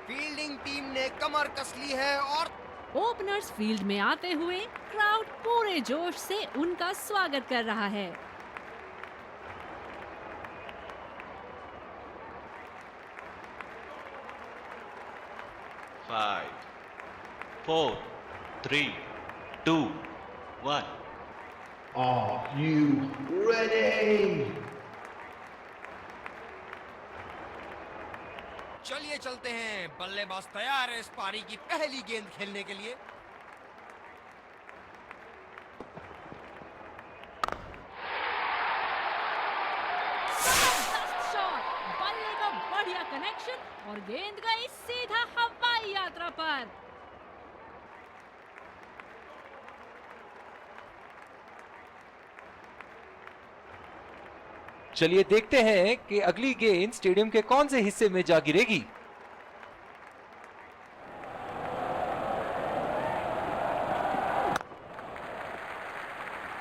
Fielding team ने कमर कस ली है और ओपनर्स फील्ड में आते हुए क्राउड पूरे जोश से उनका स्वागत कर रहा है। Five, four, three, two, one. Are you ready? चलिए चलते हैं। बल्लेबाज तैयार है इस पारी की पहली गेंद खेलने के लिए। जबरदस्त शॉट, बल्ले का बढ़िया कनेक्शन और गेंद गई सीधा हवाई यात्रा पर। चलिए देखते हैं कि अगली गेंद स्टेडियम के कौन से हिस्से में जा गिरेगी।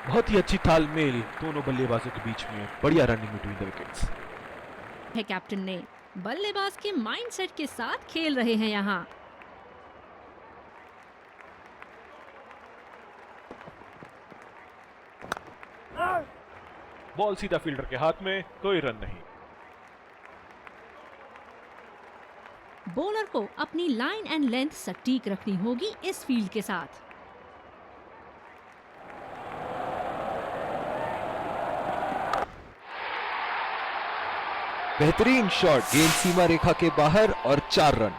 बहुत ही अच्छी तालमेल दोनों बल्लेबाजों के बीच में, बढ़िया रनिंग बिटवीन द विकेट्स। है कैप्टन ने बल्लेबाज के माइंडसेट के साथ खेल रहे हैं यहाँ। बॉल सीधा फील्डर के हाथ में, कोई रन नहीं। बॉलर को अपनी लाइन एंड लेंथ सटीक रखनी होगी इस फील्ड के साथ। बेहतरीन शॉट, गेंद सीमा रेखा के बाहर और 4 रन।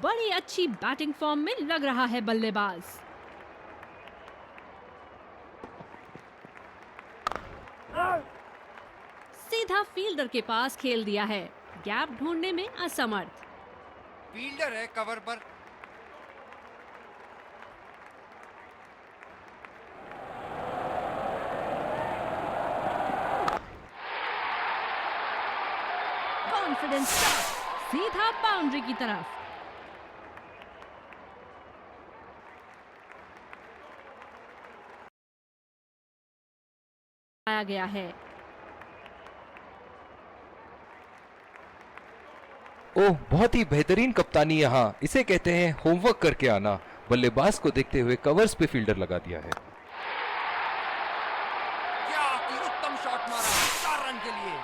बड़ी अच्छी बैटिंग फॉर्म में लग रहा है बल्लेबाज। सीधा फील्डर के पास खेल दिया है, गैप ढूंढने में असमर्थ। फील्डर है कवर पर। कॉन्फिडेंस शॉट, सीधा बाउंड्री की तरफ। आया गया है। ओह, बहुत ही बेहतरीन कप्तानी यहाँ। इसे कहते हैं होमवर्क करके आना। बल्लेबाज को देखते हुए कवर्स पे फील्डर लगा दिया है। क्या की उत्तम शॉट मारा 4 रन के लिए।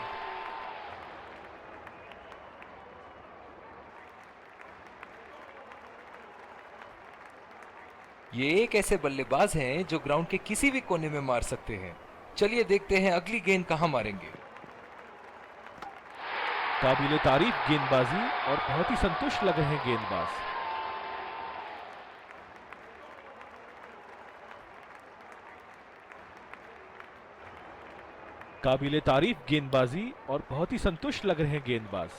ये एक ऐसे बल्लेबाज हैं जो ग्राउंड के किसी भी कोने में मार सकते हैं। चलिए देखते हैं अगली गेंद कहां मारेंगे। काबिले तारीफ गेंदबाजी और बहुत ही संतुष्ट लग रहे हैं गेंदबाज। काबिले तारीफ गेंदबाजी और बहुत ही संतुष्ट लग रहे हैं गेंदबाज।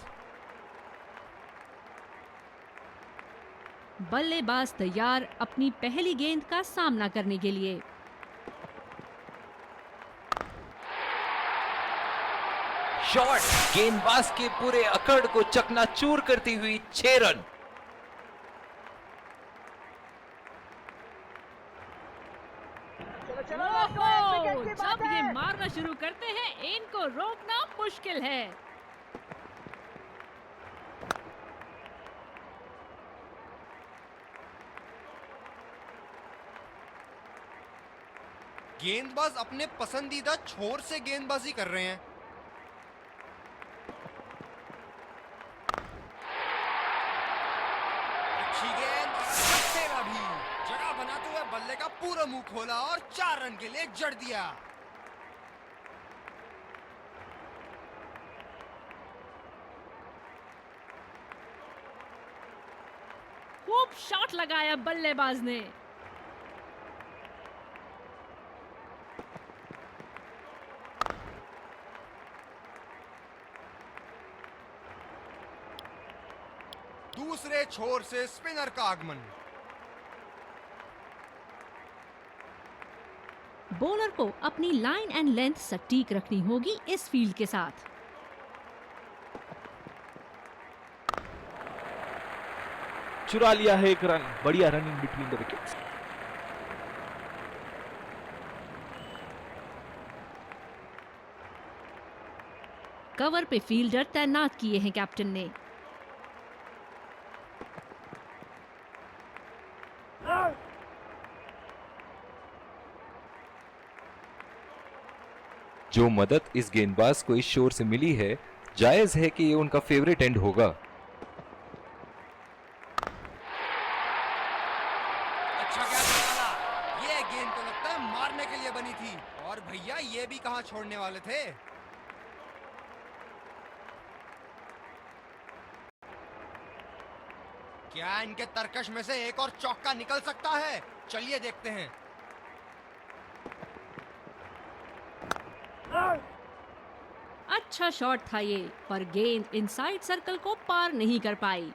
बल्लेबाज तैयार अपनी पहली गेंद का सामना करने के लिए। शॉट, गेंदबाज के पूरे अकड़ को चकनाचूर करती हुई 6 रन। ओहो, जब ये मारना शुरू करते हैं इनको रोकना मुश्किल है। गेंदबाज अपने पसंदीदा छोर से गेंदबाजी कर रहे हैं। अच्छी गेंद और खेला भी। जगह बनाते हुए बल्ले का पूरा मुंह खोला और 4 रन के लिए जड़ दिया। खूब शॉट लगाया बल्लेबाज ने। दूसरे छोर से स्पिनर का आगमन। बॉलर को अपनी लाइन एंड लेंथ सटीक रखनी होगी इस फील्ड के साथ। चुरा लिया है एक रन। बढ़िया run in between the wickets. Cover पे फील्डर तैनात किए हैं कैप्टन ने। जो मदद इस गेंदबाज को इस शोर से मिली है, जायज है कि ये उनका फेवरेट एंड होगा। अच्छा गैप निकाला। ये गेंद तो लगता है मारने के लिए बनी थी, और भैया ये भी कहां छोड़ने वाले थे। क्या इनके तरकश में से एक और चौका निकल सकता है? चलिए देखते हैं। अच्छा शॉट था ये, पर गेंद इनसाइड सर्कल को पार नहीं कर पाई।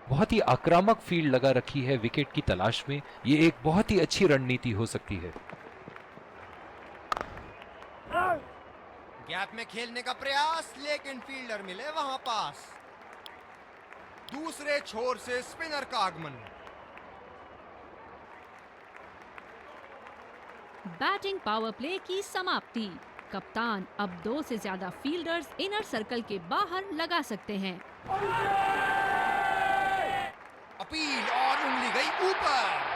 बहुत ही आक्रामक फील्ड लगा रखी है विकेट की तलाश में। ये एक बहुत ही अच्छी रणनीति हो सकती है। गैप में खेलने का प्रयास, लेकिन फील्डर मिले वहां पास। दूसरे छोर से स्पिनर का आगमन। बैटिंग पावर प्ले की समाप्ति। कप्तान अब 2 से ज्यादा फील्डर्स इनर सर्कल के बाहर लगा सकते हैं। अपील और उंगली गई ऊपर।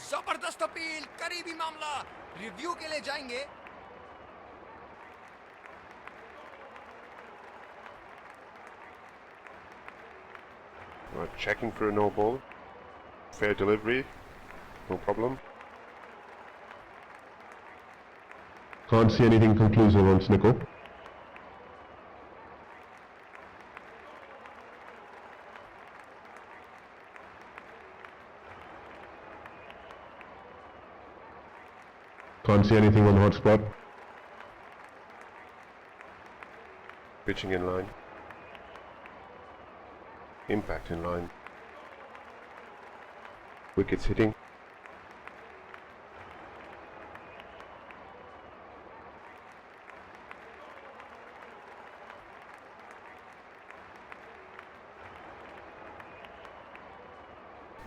जबरदस्त अपील, करीबी मामला। रिव्यू के लिए जाएंगे। We're checking for a no ball. Fair delivery. No problem. Can't see anything conclusive on Snickle. Can't see anything on hotspot. Pitching in line. Impact in line. Wickets hitting.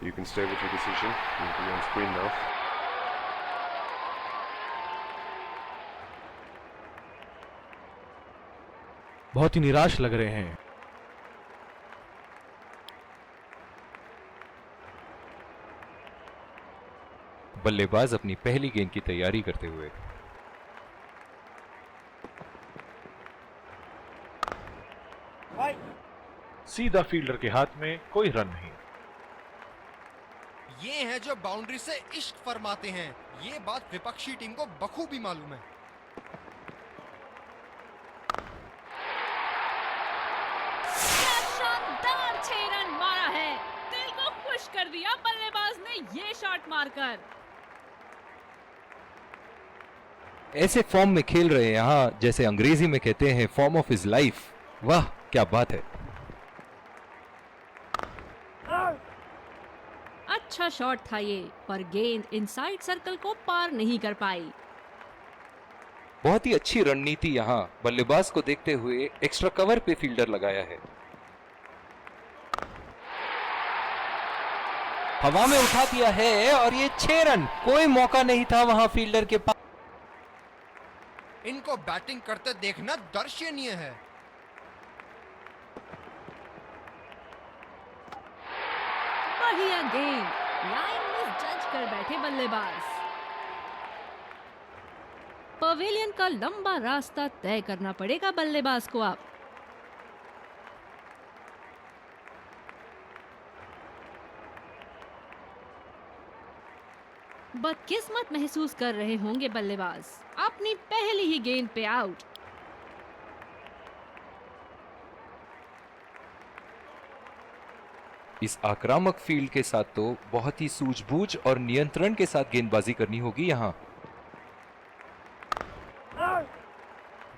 You can stay with your decision. You'll be on screen now. बहुत ही निराश लग रहे हैं। बल्लेबाज अपनी पहली गेंद की तैयारी करते हुए। सीधा फील्डर के हाथ में, कोई रन नहीं। ये हैं जो बाउंड्री से इश्क फरमाते हैं। ये बात विपक्षी टीम को बखूबी मालूम है। क्या शानदार 6 रन मारा है। दिल को खुश कर दिया बल्लेबाज ने ये शॉट मारकर। ऐसे फॉर्म में खेल रहे हैं यहाँ, जैसे अंग्रेजी में कहते हैं फॉर्म ऑफ हिज लाइफ। वाह क्या बात है। अच्छा शॉट था ये, पर गेंद इनसाइड सर्कल को पार नहीं कर पाई। बहुत ही अच्छी रणनीति यहाँ, बल्लेबाज को देखते हुए एक्स्ट्रा कवर पे फील्डर लगाया है। हवा में उठा दिया है और ये 6 रन। कोई मौका नहीं था वहां फील्डर के पास। इनको बैटिंग करते देखना दर्शनीय है। बढ़िया गेंद, लाइन में जज कर बैठे बल्लेबाज। पवेलियन का लंबा रास्ता तय करना पड़ेगा बल्लेबाज को अब। बदकिस्मत महसूस कर रहे होंगे बल्लेबाज, अपनी पहली ही गेंद पे आउट। इस आक्रामक फील्ड के साथ तो बहुत ही सूझबूझ और नियंत्रण के साथ गेंदबाजी करनी होगी यहाँ।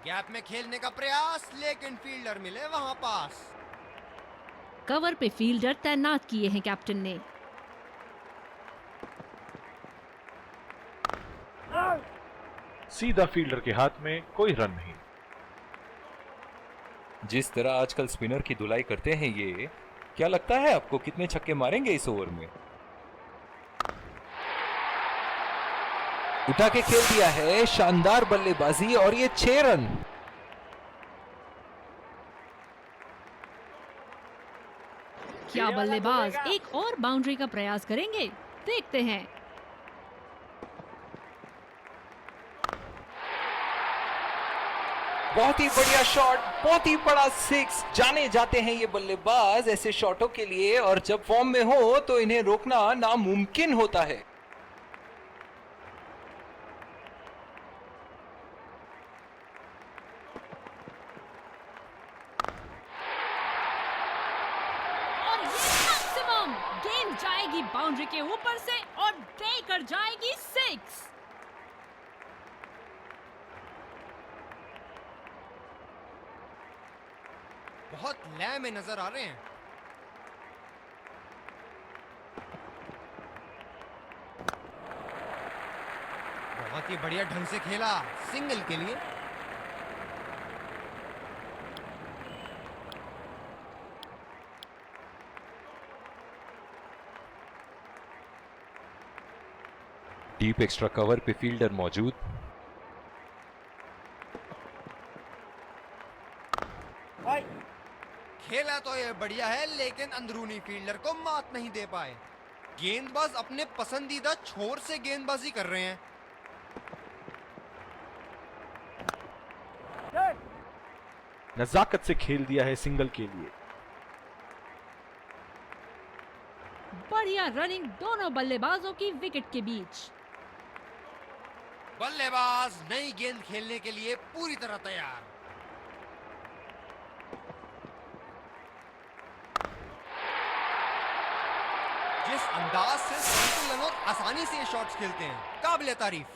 गैप में खेलने का प्रयास, लेकिन फील्डर मिले वहां पास। कवर पे फील्डर तैनात किए हैं कैप्टन ने। सीधा फील्डर के हाथ में, कोई रन नहीं। जिस तरह आजकल स्पिनर की धुलाई करते हैं ये, क्या लगता है आपको कितने छक्के मारेंगे इस ओवर में? उठा के खेल दिया है, शानदार बल्लेबाजी और ये 6 रन। क्या बल्लेबाज एक और बाउंड्री का प्रयास करेंगे? देखते हैं। बहुत ही बढ़िया शॉट, बहुत ही बड़ा 6। जाने जाते हैं ये बल्लेबाज ऐसे शॉटों के लिए, और जब फॉर्म में हो तो इन्हें रोकना नामुमकिन होता है। और ये मैक्सिमम गेंद जाएगी बाउंड्री के ऊपर से और देकर जाएगी 6। बहुत लय में नजर आ रहे हैं। बहुत ही बढ़िया ढंग से खेला, सिंगल के लिए। डीप एक्स्ट्रा कवर पे फील्डर मौजूद। खेला तो ये बढ़िया है, लेकिन अंदरूनी फील्डर को मात नहीं दे पाए। गेंदबाज अपने पसंदीदा छोर से गेंदबाजी कर रहे हैं। नजाकत से खेल दिया है सिंगल के लिए। बढ़िया रनिंग दोनों बल्लेबाजों की विकेट के बीच। बल्लेबाज नई गेंद खेलने के लिए पूरी तरह तैयार। जिस अंदाज से संतुलन और आसानी से ये शॉट्स खेलते हैं, काबिले तारीफ।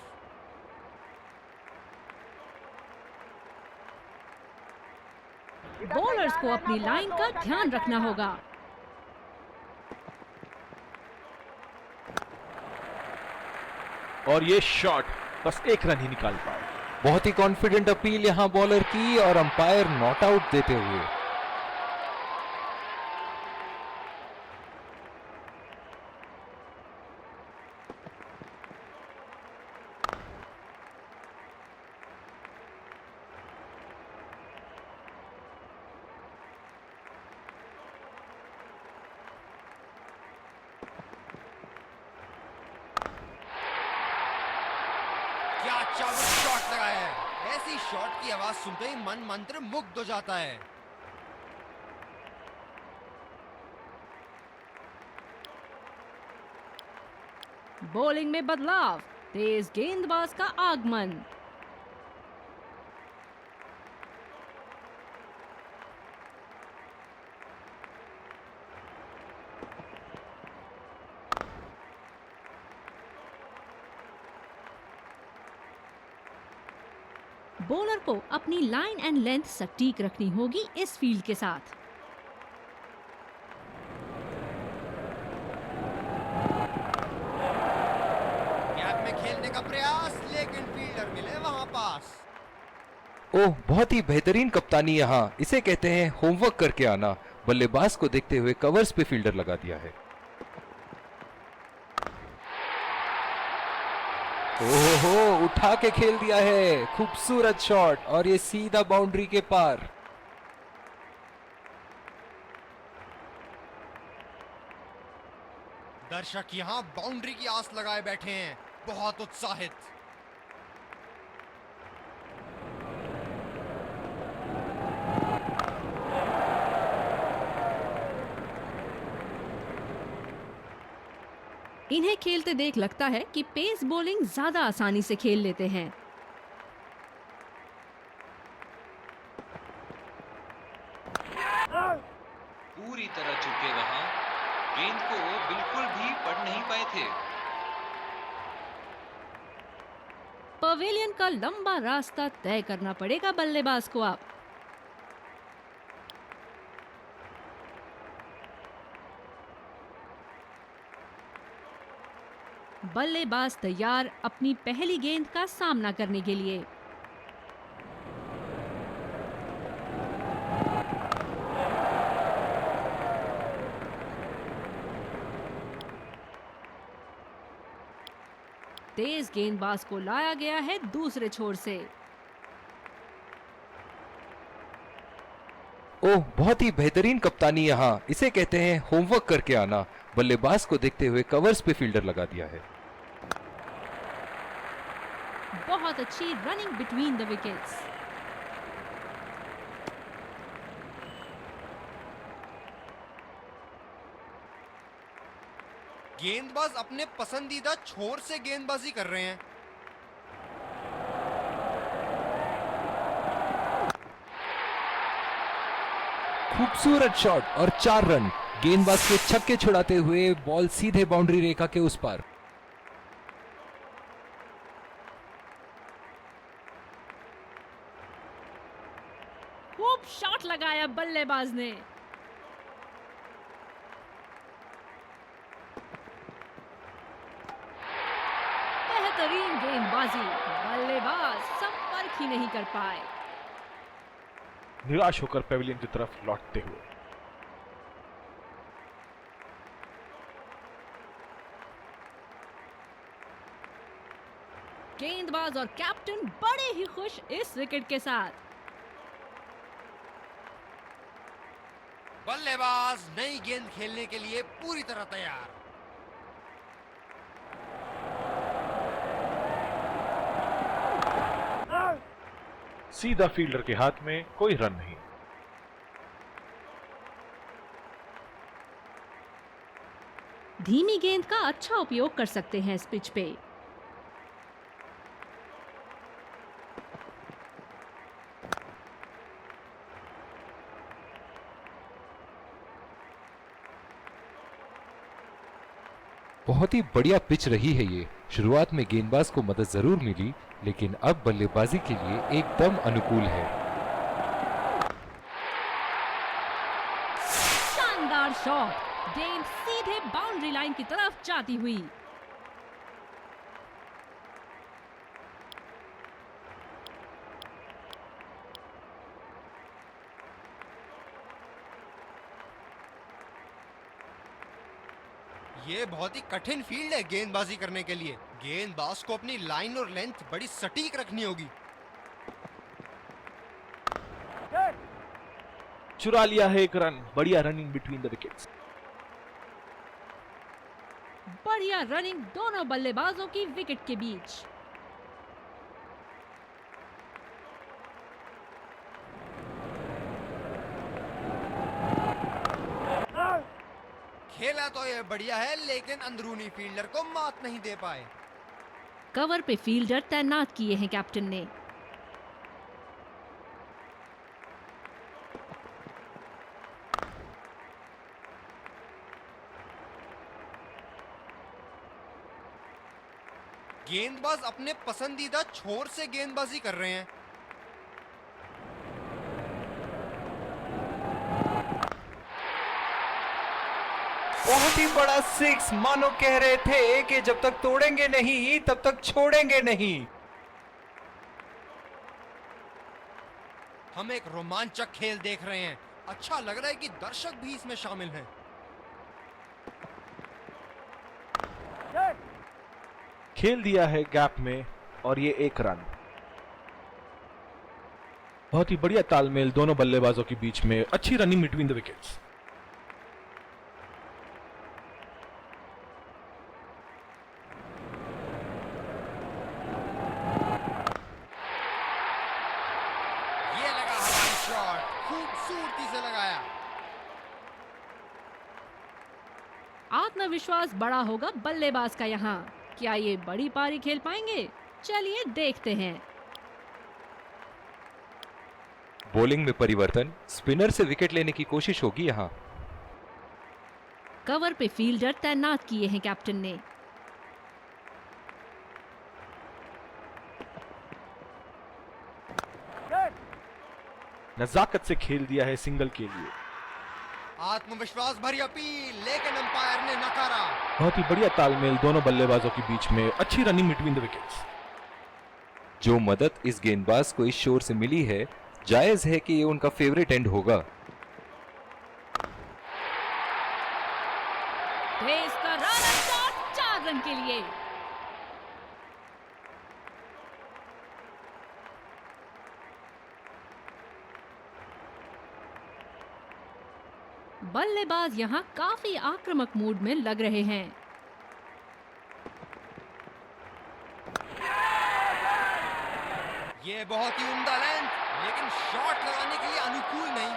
बॉलर्स को अपनी लाइन का ध्यान रखना होगा। और ये शॉट बस एक रन ही निकाल पाए। बहुत ही कॉन्फिडेंट अपील यहां बॉलर की, और अंपायर नॉट आउट देते हुए। क्या चाबुक शॉट लगाया है। ऐसी शॉट की आवाज सुनते ही मन मंत्र मुग्ध हो जाता है। बॉलिंग में बदलाव, तेज गेंदबाज का आगमन। बॉलर को अपनी लाइन एंड लेंथ सटीक रखनी होगी इस फील्ड के साथ। गैप में खेलने का प्रयास, लेकिन फील्डर मिले वहां पास। ओह, बहुत ही बेहतरीन कप्तानी यहाँ, इसे कहते हैं होमवर्क करके आना। बल्लेबाज को देखते हुए कवर्स पे फील्डर लगा दिया है। ओहो, उठा के खेल दिया है, खूबसूरत शॉट, और ये सीधा बाउंड्री के पार। दर्शक यहां बाउंड्री की आस लगाए बैठे हैं, बहुत उत्साहित। इन्हें खेलते देख लगता है कि पेस बॉलिंग ज्यादा आसानी से खेल लेते हैं। पूरी तरह चुके वहां, गेंद को बिल्कुल भी पढ़ नहीं पाए थे। पवेलियन का लंबा रास्ता तय करना पड़ेगा बल्लेबाज को अब। बल्लेबाज तैयार अपनी पहली गेंद का सामना करने के लिए। तेज गेंदबाज को लाया गया है दूसरे छोर से। ओह, बहुत ही बेहतरीन कप्तानी यहाँ। इसे कहते हैं होमवर्क करके आना। बल्लेबाज को देखते हुए कवर्स पे फील्डर लगा दिया है। बहुत अच्छी रनिंग बिटवीन द विकेट्स। गेंदबाज अपने पसंदीदा छोर से गेंदबाजी कर रहे हैं। खूबसूरत शॉट और 4 रन। गेंदबाज के छक्के छुड़ाते हुए बॉल सीधे बाउंड्री रेखा के उस पार। खूब शॉट लगाया बल्लेबाज ने। बेहतरीन गेंदबाजी, बल्लेबाज संपर्क ही नहीं कर पाए। निराश होकर पेविलियन की तरफ लौटते हुए। गेंदबाज और कैप्टन बड़े ही खुश इस विकेट के साथ। बल्लेबाज नई गेंद खेलने के लिए पूरी तरह तैयार। सीधा फील्डर के हाथ में, कोई रन नहीं। धीमी गेंद का अच्छा उपयोग कर सकते हैं इस पिच पे। बहुत ही बढ़िया पिच रही है ये। शुरुआत में गेंदबाज को मदद जरूर मिली, लेकिन अब बल्लेबाजी के लिए एकदम अनुकूल है। शानदार शॉट, गेंद सीधे बाउंड्री लाइन की तरफ जाती हुई। ये बहुत ही कठिन फील्ड है गेंदबाजी करने के लिए। गेंदबाज को अपनी लाइन और लेंथ बड़ी सटीक रखनी होगी। चुरा लिया है एक रन। बढ़िया रनिंग बिटवीन द विकेट्स। बढ़िया रनिंग दोनों बल्लेबाजों की विकेट के बीच। खेला तो ये बढ़िया है, लेकिन अंदरूनी फील्डर को मात नहीं दे पाए। कवर पे फील्डर तैनात किए हैं कैप्टन ने। गेंदबाज अपने पसंदीदा छोर से गेंदबाजी कर रहे हैं। बहुत ही बड़ा 6। मानो कह रहे थे कि जब तक तोड़ेंगे नहीं तब तक छोड़ेंगे नहीं। हम एक रोमांचक खेल देख रहे हैं। अच्छा लग रहा है कि दर्शक भी इसमें शामिल हैं। खेल दिया है गैप में और ये एक रन। बहुत ही बढ़िया तालमेल दोनों बल्लेबाजों के बीच में। अच्छी रनिंग बिटवीन द विकेट्स। ये लगा हवाई शॉट, खूबसूरती से लगाया। आत्मविश्वास बड़ा होगा बल्लेबाज का यहाँ। क्या ये बड़ी पारी खेल पाएंगे? चलिए देखते हैं। बॉलिंग में परिवर्तन। स्पिनर से विकेट लेने की कोशिश होगी यहाँ। कवर पे फील्डर तैनात किए हैं कैप्टन ने। नजाकत से खेल दिया है सिंगल के लिए। आत्मविश्वास भरी अपील, लेकिन अंपायर ने नकारा। बहुत ही बढ़िया तालमेल दोनों बल्लेबाजों के बीच में, अच्छी रनिंग बिटवीन द विकेट्स। जो मदद इस गेंदबाज को इस शोर से मिली है, जायज है कि ये उनका फेवरेट एंड होगा। तेज तर्रारा शॉट 4 रन के लिए। बल्लेबाज यहां काफी आक्रामक मूड में लग रहे हैं। ये बहुत ही उम्दा लेंथ, लेकिन शॉट लगाने के लिए अनुकूल नहीं।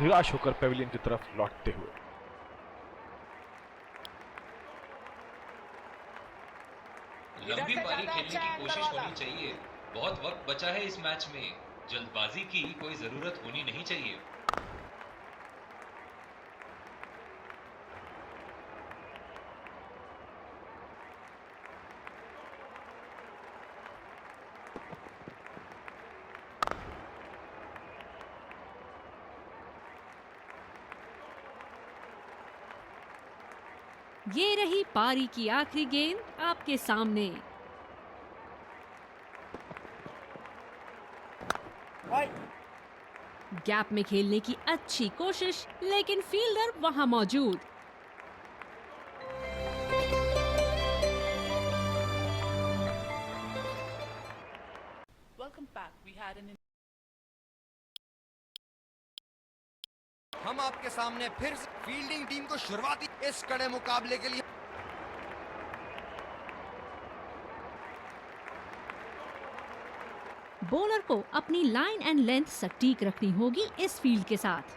निराश होकर पेविलियन की तरफ लौटते हुए। लंबी पारी खेलने की कोशिश होनी चाहिए। बहुत वक्त बचा है इस मैच में, जल्दबाजी की कोई जरूरत होनी नहीं चाहिए। ये रही पारी की आखिरी गेंद आपके सामने। गैप में खेलने की अच्छी कोशिश, लेकिन फील्डर वहां मौजूद। हम आपके सामने फिर से फील्डिंग टीम को शुरुआती इस कड़े मुकाबले के लिए बॉलर को अपनी लाइन एंड लेंथ सटीक रखनी होगी इस फील्ड के साथ।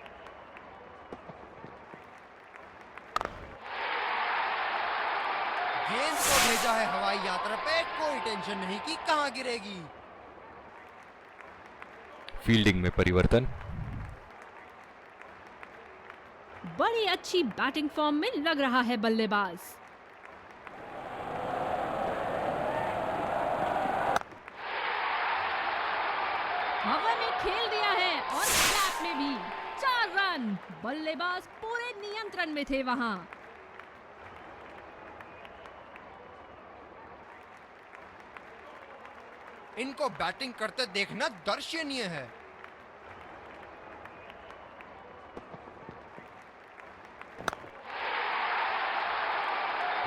गेंद को भेजा है हवाई यात्रा पे, कोई टेंशन नहीं कि कहां गिरेगी। फील्डिंग में परिवर्तन। बड़ी अच्छी बैटिंग फॉर्म में लग रहा है बल्लेबाज। हवा में खेल दिया है और गैप में भी 4 रन। बल्लेबाज पूरे नियंत्रण में थे वहां। इनको बैटिंग करते देखना दर्शनीय है।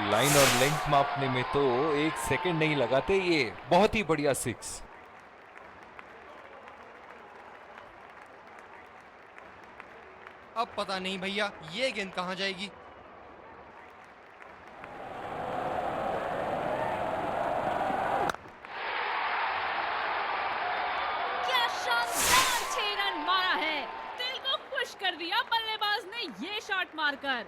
लाइन और लेंथ मापने में तो 1 सेकंड नहीं लगाते ये। बहुत ही बढ़िया 6। अब पता नहीं भैया ये गेंद कहां जाएगी। क्या शानदार 6 रन मारा है। दिल को खुश कर दिया बल्लेबाज ने ये शॉट मारकर।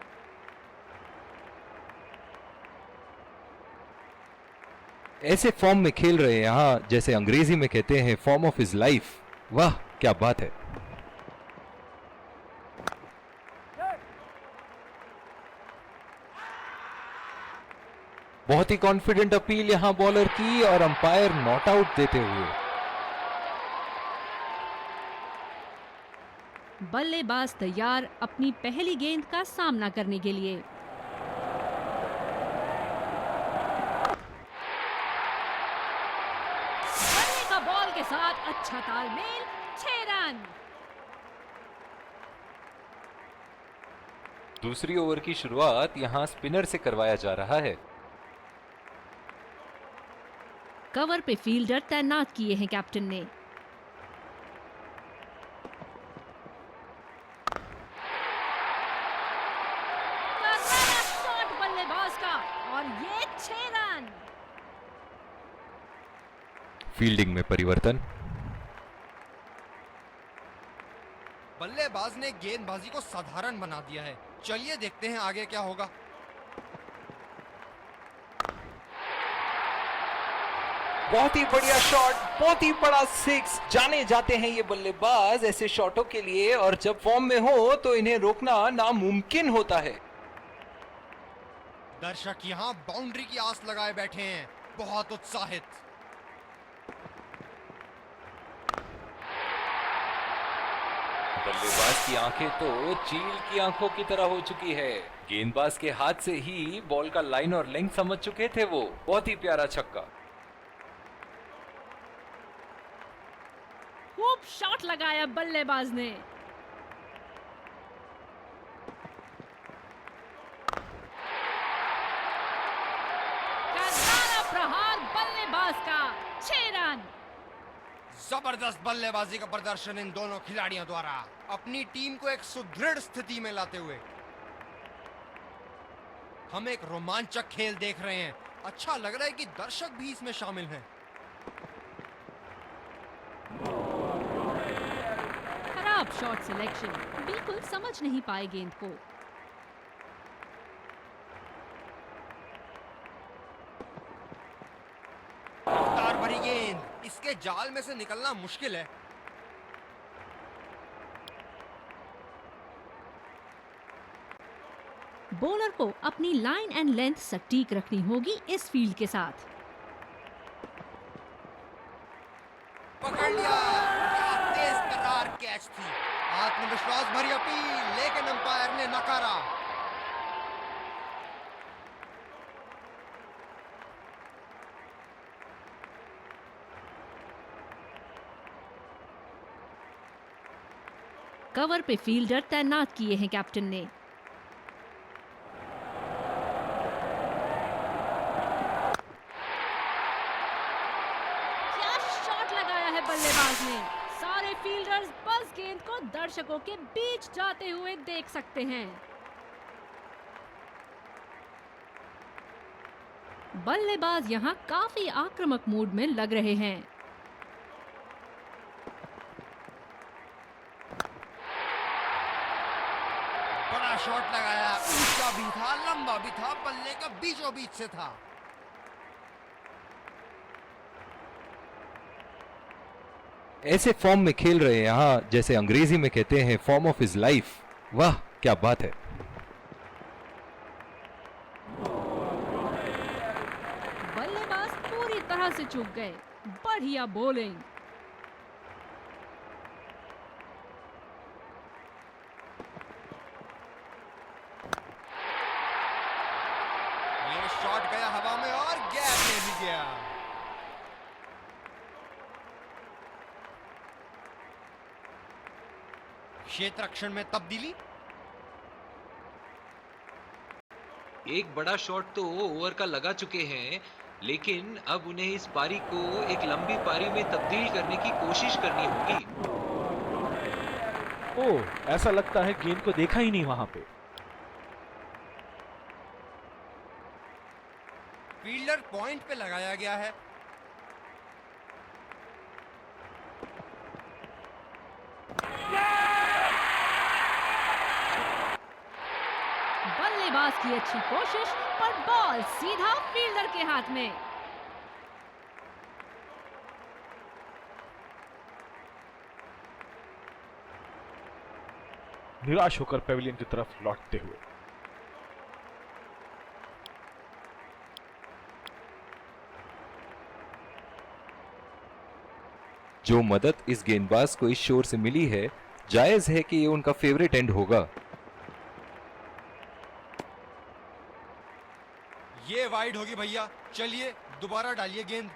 ऐसे फॉर्म में खेल रहे हैं यहाँ, जैसे अंग्रेजी में कहते हैं फॉर्म ऑफ हिज लाइफ। वाह क्या बात है। बहुत ही कॉन्फिडेंट अपील यहां बॉलर की और अंपायर नॉट आउट देते हुए। बल्लेबाज तैयार अपनी पहली गेंद का सामना करने के लिए। बल्ले का बॉल के साथ अच्छा तालमेल, 6 रन। दूसरी ओवर की शुरुआत यहां स्पिनर से करवाया जा रहा है। कवर पे फील्डर तैनात किए हैं कैप्टन ने। करारा शॉट बल्लेबाज का और ये 6 रन। फील्डिंग में परिवर्तन। बल्लेबाज ने गेंदबाजी को साधारण बना दिया है। चलिए देखते हैं आगे क्या होगा। बहुत ही बढ़िया शॉट, बहुत ही बड़ा 6। जाने जाते हैं ये बल्लेबाज ऐसे शॉटों के लिए, और जब फॉर्म में हो तो इन्हें रोकना नामुमकिन होता है। दर्शक यहाँ बाउंड्री की आस लगाए बैठे हैं, बहुत उत्साहित। बल्लेबाज की आंखें तो चील की आंखों की तरह हो चुकी है। गेंदबाज के हाथ से ही बॉल का लाइन और लेंथ समझ चुके थे वो। बहुत ही प्यारा छक्का। खूब शॉट लगाया बल्लेबाज ने। करारा प्रहार बल्लेबाज का, 6 रन। जबरदस्त बल्लेबाजी का प्रदर्शन इन दोनों खिलाड़ियों द्वारा अपनी टीम को एक सुदृढ़ स्थिति में लाते हुए। हम एक रोमांचक खेल देख रहे हैं। अच्छा लग रहा है कि दर्शक भी इसमें शामिल हैं। खराब शॉट सिलेक्शन, बिल्कुल समझ नहीं पाए गेंद को। रफ्तार भरी गेंद, इसके जाल में से निकलना मुश्किल है। बॉलर को अपनी लाइन एंड लेंथ सटीक रखनी होगी इस फील्ड के साथ। पकड़ लिया, क्या तेज तर्रार कैच थी। आत्मविश्वास भरी अपील, लेकिन अंपायर ने नकारा। कवर पे फील्डर तैनात किए हैं कैप्टन ने। क्या शॉट लगाया है बल्लेबाज ने। सारे फील्डर्स बस गेंद को दर्शकों के बीच जाते हुए देख सकते हैं। बल्लेबाज यहां काफी आक्रामक मूड में लग रहे हैं। बड़ा शॉट लगाया, ऊंचा भी था, लंबा भी था, बल्ले का बीचों बीच से था। ऐसे फॉर्म में खेल रहे हैं यहाँ, जैसे अंग्रेजी में कहते हैं फॉर्म ऑफ हिज लाइफ। वाह क्या बात है। बल्लेबाज पूरी तरह से चूक गए। बढ़िया बॉलिंग। ये शॉट गया हवा में और गैप में भी गया। क्षेत्र रक्षण में तब्दीली। एक बड़ा शॉट तो ओवर का लगा चुके हैं, लेकिन अब उन्हें इस पारी को एक लंबी पारी में तब्दील करने की कोशिश करनी होगी। ओह, ऐसा लगता है गेंद को देखा ही नहीं वहां पे। फील्डर पॉइंट पे लगाया गया है। बल्लेबाज की अच्छी कोशिश, पर बॉल सीधा फील्डर के हाथ में। निराश होकर पेविलियन की तरफ लौटते हुए। जो मदद इस गेंदबाज को इस शोर से मिली है, जायज है कि ये उनका फेवरेट एंड होगा। ये वाइड होगी भैया, चलिए दोबारा डालिए गेंद।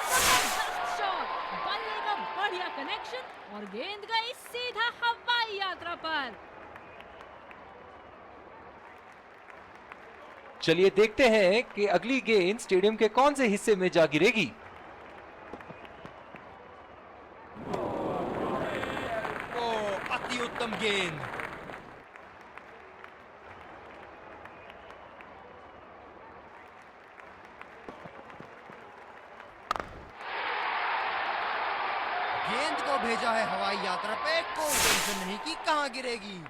जबरदस्त शॉट, बल्ले का बढ़िया कनेक्शन और गेंद गई सीधा हवाई यात्रा पर। चलिए देखते हैं कि अगली गेंद स्टेडियम के कौन से हिस्से में जा गिरेगी। ओ, अति उत्तम गेंद। गेंद को भेजा है हवाई यात्रा पे, कोई टेंशन नहीं कि कहां गिरेगी।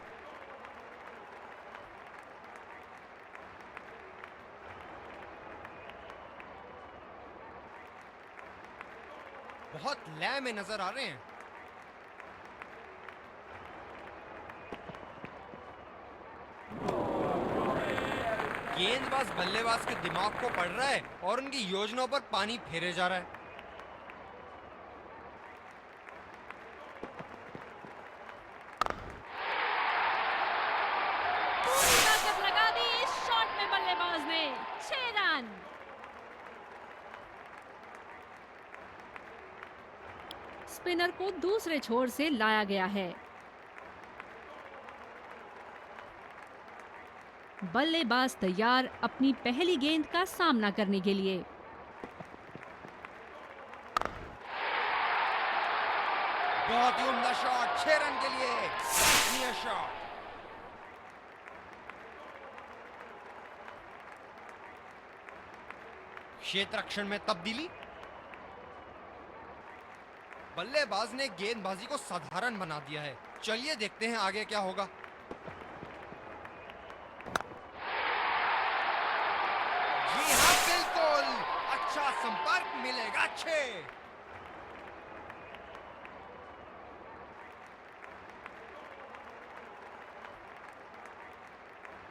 बहुत लय में नजर आ रहे हैं। गेंदबाज बल्लेबाज के दिमाग को पढ़ रहा है और उनकी योजनाओं पर पानी फेरे जा रहा है। पूरी ताकत लगा दी इस शॉट में बल्लेबाज ने। 6 रन। स्पिनर को दूसरे छोर से लाया गया है। बल्लेबाज तैयार अपनी पहली गेंद का सामना करने के लिए। बहुत ही उम्दा शॉट, 6 रन के लिए। सराहनीय शॉट। क्षेत्र रक्षण में तब्दीली। बल्लेबाज ने गेंदबाजी को साधारण बना दिया है। चलिए देखते हैं आगे क्या होगा। जी हाँ, बिल्कुल अच्छा संपर्क मिलेगा। 6।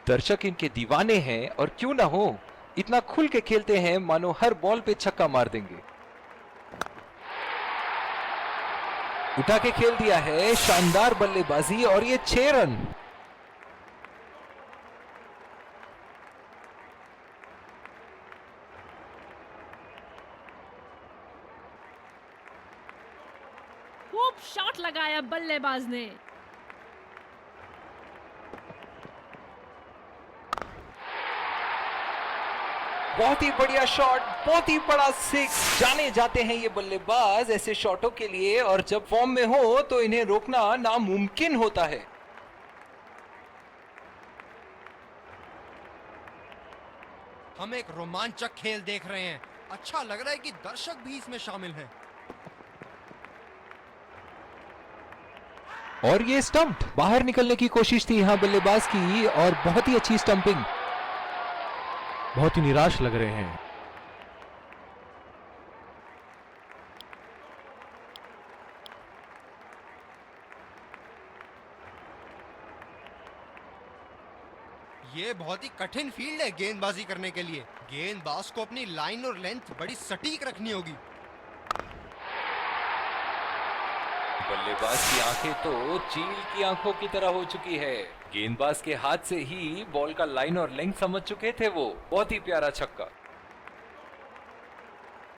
दर्शक इनके दीवाने हैं और क्यों ना हो, इतना खुल के खेलते हैं मानो हर बॉल पे छक्का मार देंगे। उठा के खेल दिया है, शानदार बल्लेबाजी और ये 6 रन। खूब शॉट लगाया बल्लेबाज ने। बहुत ही बढ़िया शॉट, बहुत ही बड़ा 6। जाने जाते हैं ये बल्लेबाज ऐसे शॉटों के लिए, और जब फॉर्म में हो तो इन्हें रोकना नामुमकिन होता है। हम एक रोमांचक खेल देख रहे हैं। अच्छा लग रहा है कि दर्शक भी इसमें शामिल हैं। और ये स्टंप, बाहर निकलने की कोशिश थी यहां बल्लेबाज की, और बहुत ही अच्छी स्टंपिंग। बहुत ही निराश लग रहे हैं। ये बहुत ही कठिन फील्ड है गेंदबाजी करने के लिए। गेंदबाज को अपनी लाइन और लेंथ बड़ी सटीक रखनी होगी। बल्लेबाज की आंखें तो चील की आंखों की तरह हो चुकी है। गेंदबाज के हाथ से ही बॉल का लाइन और लेंथ समझ चुके थे वो। बहुत ही प्यारा छक्का।